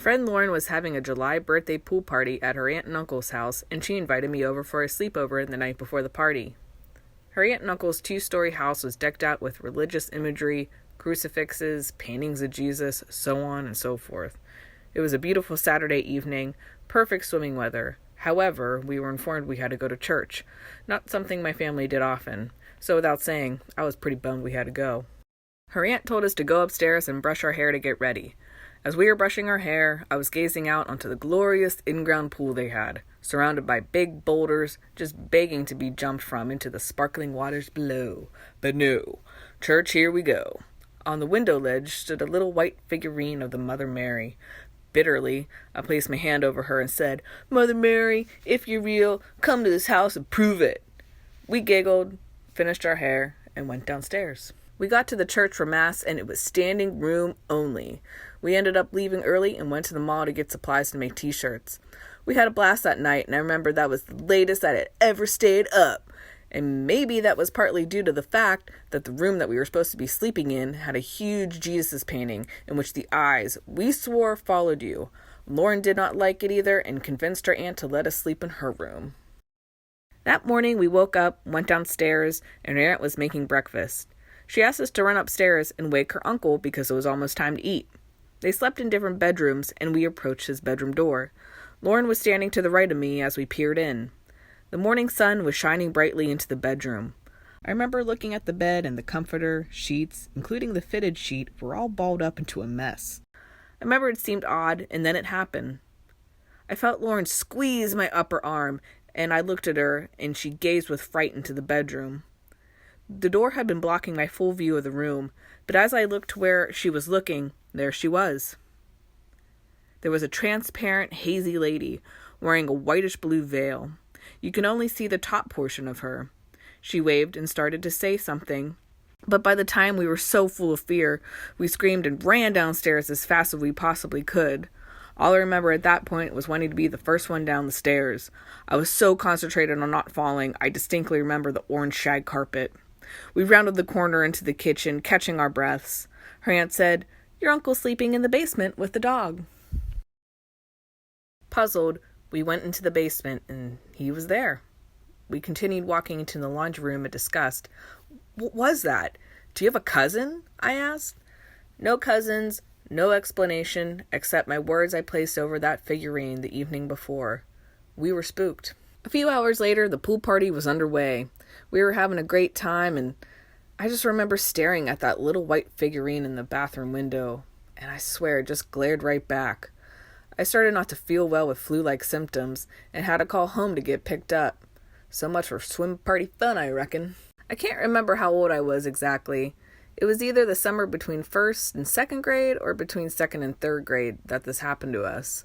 friend Lauren was having a July birthday pool party at her aunt and uncle's house, and she invited me over for a sleepover the night before the party. Her aunt and uncle's 2-story house was decked out with religious imagery, crucifixes, paintings of Jesus, so on and so forth. It was a beautiful Saturday evening, perfect swimming weather. However, we were informed we had to go to church, not something my family did often, so without saying, I was pretty bummed we had to go. Her aunt told us to go upstairs and brush our hair to get ready. As we were brushing our hair, I was gazing out onto the glorious in-ground pool they had, surrounded by big boulders, just begging to be jumped from into the sparkling waters below. But no, church, here we go. On the window ledge stood a little white figurine of the Mother Mary. Bitterly, I placed my hand over her and said, "Mother Mary, if you're real, come to this house and prove it." We giggled, finished our hair, and went downstairs. We got to the church for Mass, and it was standing room only. We ended up leaving early and went to the mall to get supplies to make t-shirts. We had a blast that night, and I remember that was the latest I had ever stayed up. And maybe that was partly due to the fact that the room that we were supposed to be sleeping in had a huge Jesus painting in which the eyes, we swore, followed you. Lauren did not like it either and convinced her aunt to let us sleep in her room. That morning we woke up, went downstairs, and her aunt was making breakfast. She asked us to run upstairs and wake her uncle because it was almost time to eat. They slept in different bedrooms, and we approached his bedroom door. Lauren was standing to the right of me as we peered in. The morning sun was shining brightly into the bedroom. I remember looking at the bed, and the comforter, sheets, including the fitted sheet, were all balled up into a mess. I remember it seemed odd, and then it happened. I felt Lauren squeeze my upper arm, and I looked at her, and she gazed with fright into the bedroom. The door had been blocking my full view of the room, but as I looked to where she was looking, there she was. There was a transparent, hazy lady, wearing a whitish-blue veil. You can only see the top portion of her. She waved and started to say something, but by the time we were so full of fear, we screamed and ran downstairs as fast as we possibly could. All I remember at that point was wanting to be the first one down the stairs. I was so concentrated on not falling, I distinctly remember the orange shag carpet. We rounded the corner into the kitchen, catching our breaths. Her aunt said, "Your uncle's sleeping in the basement with the dog." Puzzled, we went into the basement, and he was there. We continued walking into the laundry room and discussed. "What was that? Do you have a cousin?" I asked. No cousins, no explanation, except my words I placed over that figurine the evening before. We were spooked. A few hours later, the pool party was underway. We were having a great time, and I just remember staring at that little white figurine in the bathroom window, and I swear it just glared right back. I started not to feel well with flu-like symptoms and had to call home to get picked up. So much for swim party fun, I reckon. I can't remember how old I was exactly. It was either the summer between 1st and 2nd grade or between 2nd and 3rd grade that this happened to us.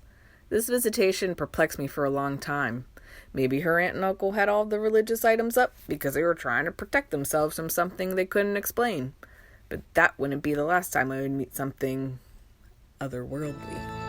This visitation perplexed me for a long time. Maybe her aunt and uncle had all the religious items up because they were trying to protect themselves from something they couldn't explain. But that wouldn't be the last time I would meet something otherworldly.